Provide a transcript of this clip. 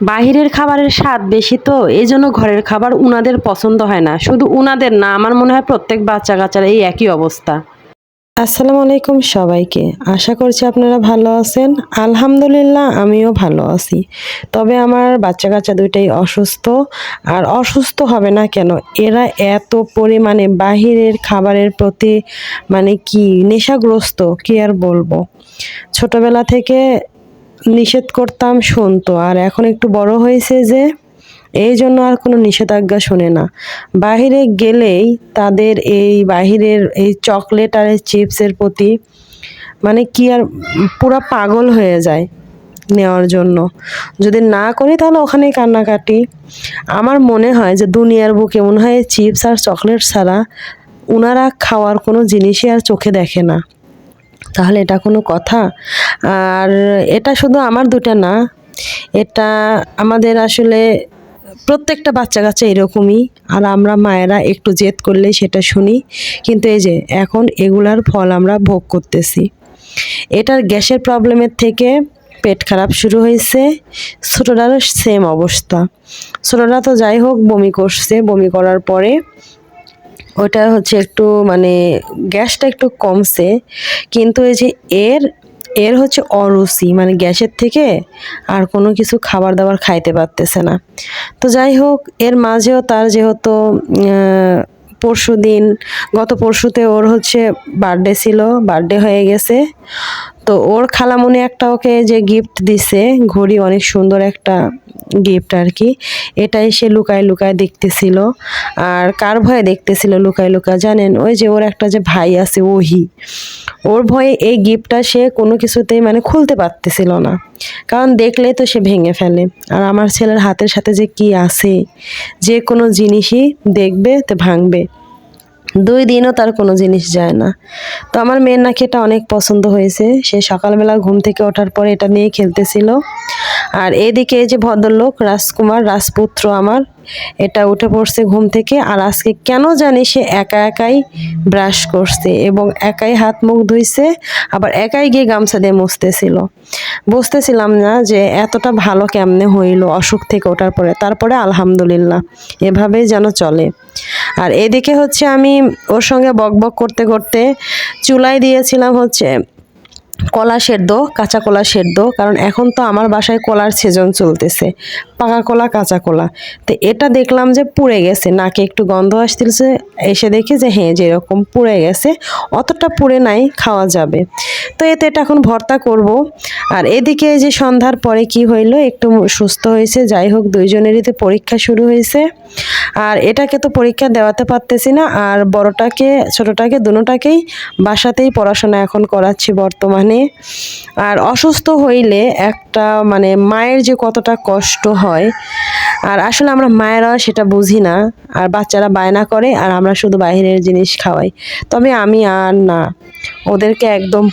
বাহিরের খাবারের স্বাদ বেশি তো এইজন্য ঘরের খাবার উনাদের পছন্দ হয় না। শুধু উনাদের না, আমার মনে হয় প্রত্যেক বাচ্চা-কাচ্চার এই একই অবস্থা। আসসালামু আলাইকুম সবাইকে। আশা করছি আপনারা ভালো আছেন। আলহামদুলিল্লাহ আমিও ভালো আছি। তবে আমার বাচ্চা-কাচ্চা ২ টাই অসুস্থ। আর অসুস্থ হবে না কেন? এরা এত পরিমাণে বাহিরের খাবারের প্রতি মানে কি নেশাগ্রস্ত কি আর বলবো। ছোটবেলা থেকে নিষেধ করতাম শুনতো, আর এখন একটু বড় হয়েছে যে এই জন্য আর কোনো নিষেধাজ্ঞা শোনে না। বাহিরে গেলেই তাদের এই বাহিরের এই চকলেট আর এই চিপসের প্রতি মানে কি আর পুরা পাগল হয়ে যায় নেওয়ার জন্য। যদি না করি তাহলে ওখানেই কান্নাকাটি। আমার মনে হয় যে দুনিয়ার বুকে মনে হয় চিপস আর চকলেট ছাড়া উনারা খাওয়ার কোনো জিনিসই আর চোখে দেখে না। তাহলে এটা কোনো কথা? আর এটা শুধু আমার ২ টা না, এটা আমাদের আসলে প্রত্যেকটা বাচ্চা-কাচ্চা এরকমই। আর আমরা মায়েরা একটু জেদ করলেই সেটা শুনি। কিন্তু এই যে এখন এগুলার ফল আমরা ভোগ করতেছি। এটার গ্যাসের প্রবলেমের থেকে পেট খারাপ শুরু হয়েছে। ছোটটারও সেম অবস্থা। ছোটটা তো যাই হোক বমি করছে। বমি করার পরে ওটা হচ্ছে একটু মানে গ্যাসটা একটু কমছে। কিন্তু এই যে এর হচ্ছে অরুচি, মানে গ্যাসের থেকে আর কোনো কিছু খাবার দাবার খাইতে পারতেছে না। তো যাই হোক এর মাঝেও তার যেহেতু পরশুদিন গত পরশুতে ওর হচ্ছে বার্থডে ছিল, বার্থডে হয়ে গেছে। তো ওর খালামণি একটা ওকে যে গিফট দিছে, ঘড়ি, অনেক সুন্দর একটা গিফট আর কি। এটাই সে লুকায় লুকায় দেখতেছিল। আর কার ভয়ে দেখতেছিল লুকায় লুকায় জানেন? ওই যে ওর একটা যে ভাই আছে ওহি, ওর ভয়ে এই গিফটটা সে কোনো কিছুতেই মানে খুলতে পারতেছিল না। কারণ দেখলেই তো সে ভেঙে ফেলে। আর আমার ছেলের হাতের সাথে যে কি আছে, যে কোনো জিনিসই দেখবে তো ভাঙবে। ২ দিনও তার কোনো জিনিস যায় না। তো আমার মেয়ের নাকি এটা অনেক পছন্দ হয়েছে। সে সকালবেলা ঘুম থেকে ওঠার পরে এটা নিয়ে খেলতেছিল। আর এদিকে এই যে ভদ্রলোক রাজকুমার, রাজপুত্র আমার, এটা উঠে পড়ছে ঘুম থেকে। আর আজকে কেন জানি সে একা একাই ব্রাশ করছে এবং একাই হাত মুখ ধুইছে, আবার একাই গিয়ে গামছা দিয়ে মুছতেছিল। বুঝতেছিলাম না যে এতটা ভালো কেমনে হইলো অসুখ থেকে ওঠার পরে। তারপরে আলহামদুলিল্লাহ এভাবেই যেন চলে। আর এদিকে হচ্ছে আমি ওর সঙ্গে বকবক করতে করতে চুলায় দিয়েছিলাম হচ্ছে কলা সেদ্ধ, কাঁচা কলা সেদ্ধ। কারণ এখন তো আমার বাসায় কলার সিজন চলতেছে, পাকা কলা, কাঁচা কলা। তো এটা দেখলাম যে পুড়ে গেছে, নাকে একটু গন্ধ আসতেছে। এসে দেখি যে হ্যাঁ যেরকম পুড়ে গেছে, অতটা পুড়ে নাই, খাওয়া যাবে। তো এটা এখন ভর্তা করব। আর এদিকে যে সন্ধ্যার পরে কি হইলো, একটু সুস্থ হয়েছে। যাই হোক ২ জনেরই তো পরীক্ষা শুরু হয়েছে। আর এটাকে তো পরীক্ষা দেওয়াতে পারতেছি না। আর বড়টাকে ছোটটাকে দুটোটাকেই বাসাতেই পড়াশোনা এখন করাচ্ছি বর্তমানে। আর অসুস্থ হইলে একটা মানে মায়ের যে কতটা কষ্ট হয়, আর আসলে আমরা মায়েরা সেটা বুঝি না। আর বাচ্চারা বায়না করে আর আমরা শুধু বাইরের জিনিস খাওয়াই। তবে আমি আর না, ওদেরকে একদম